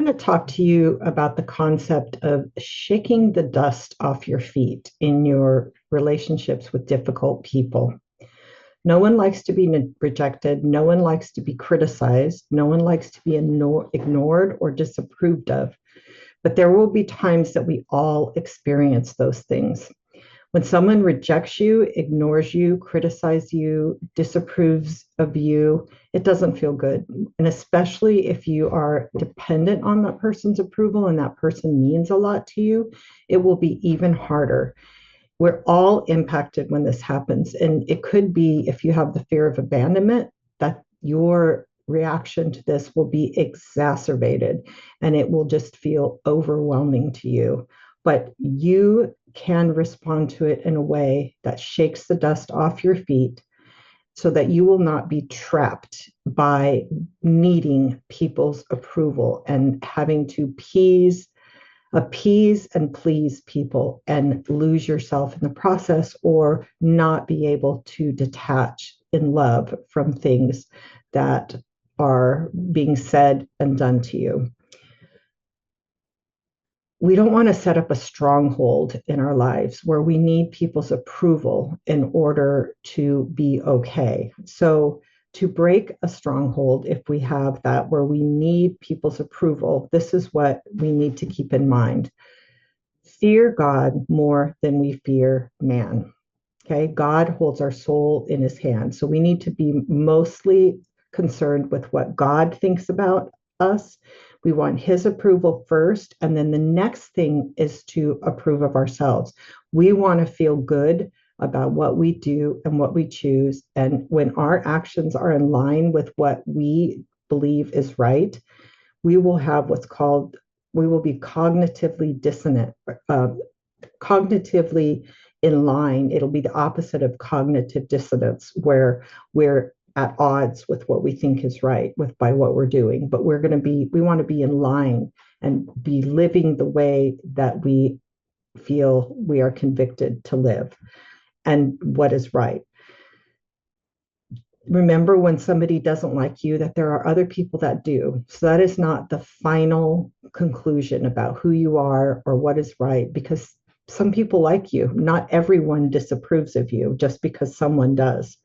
going to talk to you about the concept of shaking the dust off your feet in your relationships with difficult people. No one likes to be rejected. No one likes to be criticized. No one likes to be ignored or disapproved of. But there will be times that we all experience those things. When someone rejects you, ignores you, criticizes you, disapproves of you, it doesn't feel good. And especially if you are dependent on that person's approval and that person means a lot to you, it will be even harder. We're all impacted when this happens. And it could be if you have the fear of abandonment, that your reaction to this will be exacerbated and it will just feel overwhelming to you. But you can respond to it in a way that shakes the dust off your feet so that you will not be trapped by needing people's approval and having to appease and please people and lose yourself in the process, or not be able to detach in love from things that are being said and done to you. We don't want to set up a stronghold in our lives where we need people's approval in order to be okay. So, to break a stronghold, if we have that where we need people's approval, this is what we need to keep in mind. Fear God more than we fear man. Okay, God holds our soul in his hand. So we need to be mostly concerned with what God thinks about us. We want his approval first. And then the next thing is to approve of ourselves. We want to feel good about what we do and what we choose. And when our actions are in line with what we believe is right, we will have what's called, we will be cognitively dissonant, cognitively in line. It'll be the opposite of cognitive dissonance, where we're at odds with what we think is right with by what we're doing. But we want to be in line and be living the way that we feel we are convicted to live and what is right. Remember, when somebody doesn't like you, that there are other people that do. So that is not the final conclusion about who you are or what is right, because some people like you. Not everyone disapproves of you just because someone does.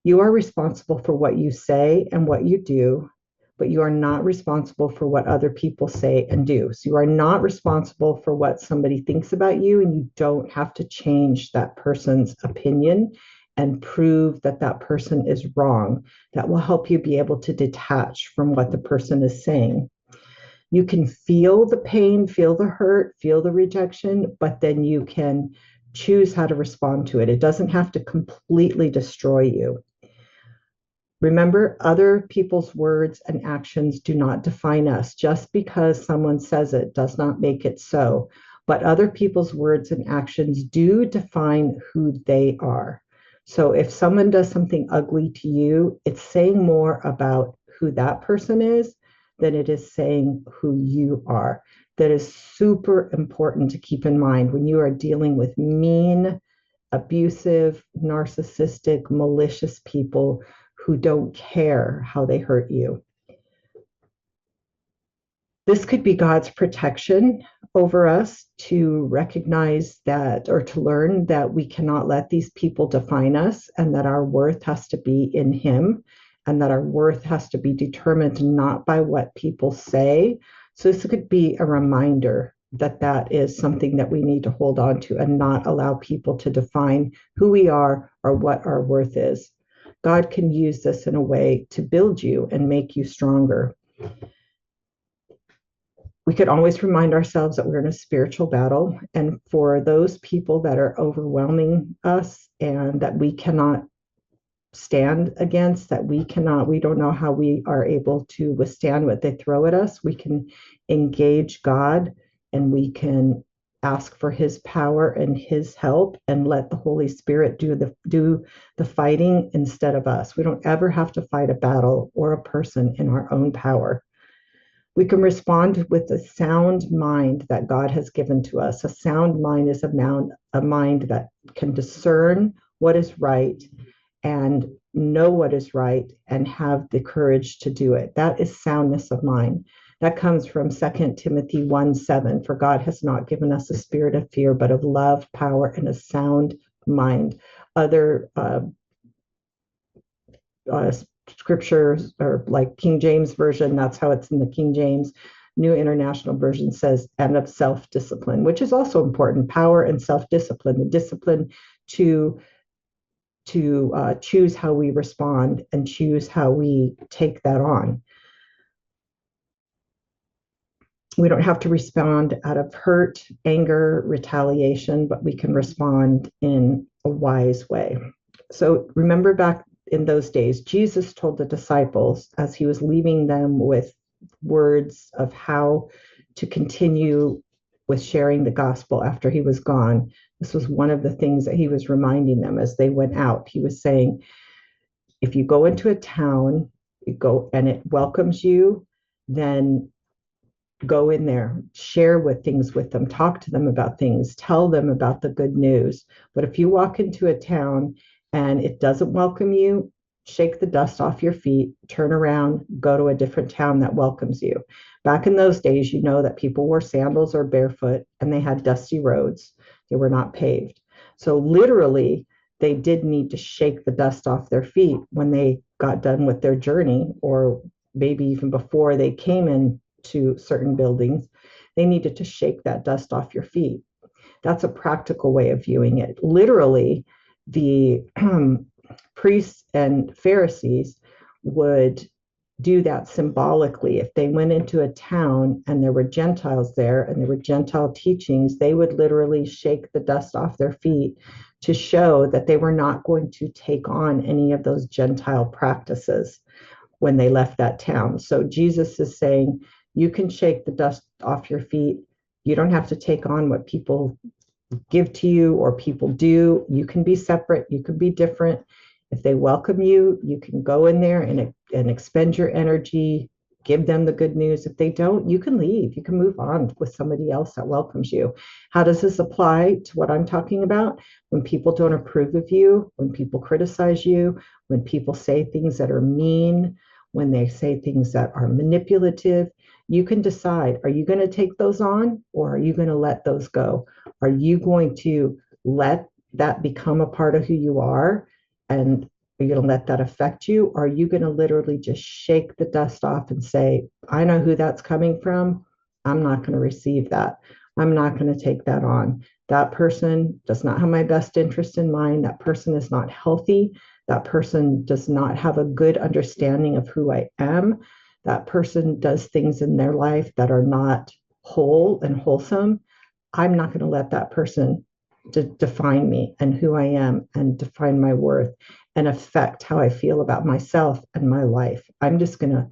You are responsible for what you say and what you do, but you are not responsible for what other people say and do. So you are not responsible for what somebody thinks about you, and you don't have to change that person's opinion and prove that that person is wrong. That will help you be able to detach from what the person is saying. You can feel the pain, feel the hurt, feel the rejection, but then you can choose how to respond to it. It doesn't have to completely destroy you. Remember, other people's words and actions do not define us. Just because someone says it does not make it so. But other people's words and actions do define who they are. So if someone does something ugly to you, it's saying more about who that person is than it is saying who you are. That is super important to keep in mind when you are dealing with mean, abusive, narcissistic, malicious people who don't care how they hurt you. This could be God's protection over us, to recognize that, or to learn that we cannot let these people define us, and that our worth has to be in him, and that our worth has to be determined not by what people say. So this could be a reminder that that is something that we need to hold on to and not allow people to define who we are or what our worth is. God can use this in a way to build you and make you stronger. We could always remind ourselves that we're in a spiritual battle. And for those people that are overwhelming us and that we cannot stand against, we don't know how we are able to withstand what they throw at us, we can engage God, and we can ask for his power and his help, and let the Holy Spirit do the fighting instead of us. We don't ever have to fight a battle or a person in our own power. We can respond with a sound mind that God has given to us. A sound mind is a mind that can discern what is right and know what is right and have the courage to do it. That is soundness of mind. That comes from 2 Timothy 1:7. For God has not given us a spirit of fear, but of love, power, and a sound mind. Other uh, scriptures, or like King James Version, that's how it's in the King James. New International Version says, and of self discipline, which is also important. Power and self discipline, the discipline to choose how we respond and choose how we take that on. We don't have to respond out of hurt, anger, retaliation, but we can respond in a wise way. So remember back in those days, Jesus told the disciples as he was leaving them with words of how to continue with sharing the gospel after he was gone. This was one of the things that he was reminding them as they went out. He was saying, if you go into a town, you go and it welcomes you, then go in there, share with things with them, talk to them about things, tell them about the good news. But if you walk into a town and it doesn't welcome you, shake the dust off your feet, turn around, go to a different town that welcomes you. Back in those days, you know that people wore sandals or barefoot and they had dusty roads. They were not paved. So literally, they did need to shake the dust off their feet when they got done with their journey, or maybe even before they came in to certain buildings, they needed to shake that dust off your feet. That's a practical way of viewing it. Literally, the priests and Pharisees would do that symbolically. If they went into a town and there were Gentiles there and there were Gentile teachings, they would literally shake the dust off their feet to show that they were not going to take on any of those Gentile practices when they left that town. So Jesus is saying, you can shake the dust off your feet. You don't have to take on what people give to you or people do. You can be separate. You can be different. If they welcome you, you can go in there and expend your energy, give them the good news. If they don't, you can leave. You can move on with somebody else that welcomes you. How does this apply to what I'm talking about? When people don't approve of you, when people criticize you, when people say things that are mean, when they say things that are manipulative, you can decide, are you going to take those on or are you going to let those go? Are you going to let that become a part of who you are? And are you going to let that affect you? Or are you going to literally just shake the dust off and say, I know who that's coming from. I'm not going to receive that. I'm not going to take that on. That person does not have my best interest in mind. That person is not healthy. That person does not have a good understanding of who I am. That person does things in their life that are not whole and wholesome. I'm not going to let that person define me and who I am and define my worth and affect how I feel about myself and my life. I'm just going to,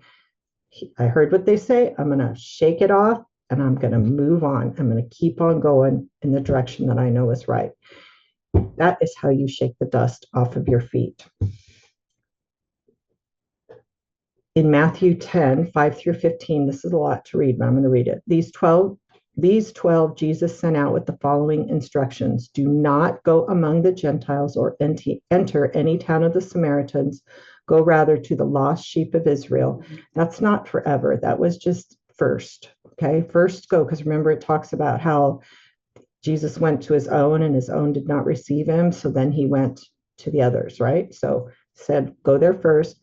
I heard what they say. I'm going to shake it off and I'm going to move on. I'm going to keep on going in the direction that I know is right. That is how you shake the dust off of your feet. In Matthew 10:5-15, this is a lot to read, but I'm going to read it. These 12 Jesus sent out with the following instructions. Do not go among the Gentiles or enter any town of the Samaritans. Go rather to the lost sheep of Israel. That's not forever. That was just first. Okay, first go, because remember it talks about how Jesus went to his own and his own did not receive him. So then he went to the others, right? So said, go there first.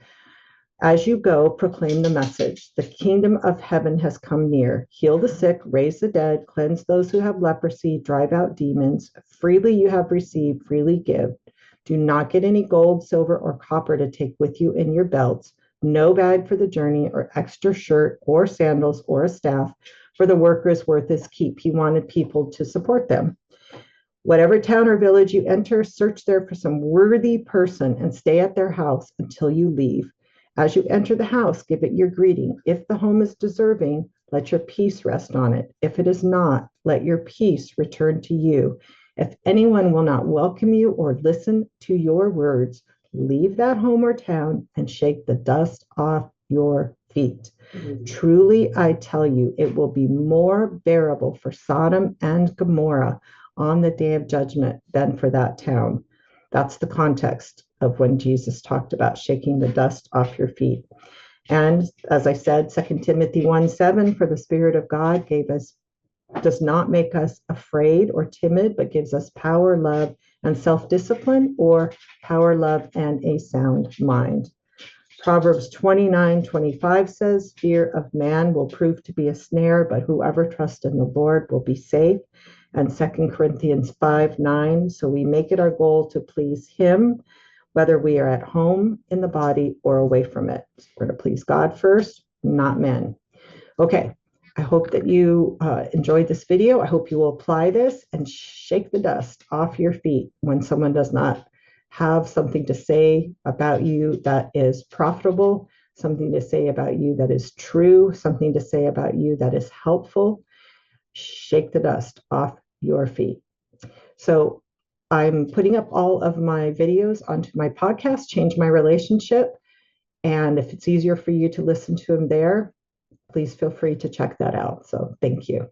As you go, proclaim the message. The kingdom of heaven has come near. Heal the sick, raise the dead, cleanse those who have leprosy, drive out demons. Freely you have received, freely give. Do not get any gold, silver, or copper to take with you in your belts. No bag for the journey, or extra shirt, or sandals, or a staff, for the worker is worth his keep. He wanted people to support them. Whatever town or village you enter, search there for some worthy person and stay at their house until you leave. As you enter the house, give it your greeting. If the home is deserving, let your peace rest on it. If it is not, let your peace return to you. If anyone will not welcome you or listen to your words, leave that home or town and shake the dust off your feet. Truly, I tell you, it will be more bearable for Sodom and Gomorrah on the day of judgment than for that town. That's the context of when Jesus talked about shaking the dust off your feet. And as I said, 2 Timothy 1:7, for the Spirit of God does not make us afraid or timid, but gives us power, love, and self-discipline, or power, love, and a sound mind. Proverbs 29:25 says, fear of man will prove to be a snare, but whoever trusts in the Lord will be safe. And 2 Corinthians 5:9, so we make it our goal to please him, whether we are at home in the body or away from it. We're going to please God first, not men. Okay, I hope that you enjoyed this video. I hope you will apply this and shake the dust off your feet when someone does not have something to say about you that is profitable, something to say about you that is true, something to say about you that is helpful. Shake the dust off your feet. So I'm putting up all of my videos onto my podcast, Change My Relationship. And if it's easier for you to listen to them there, please feel free to check that out. So thank you.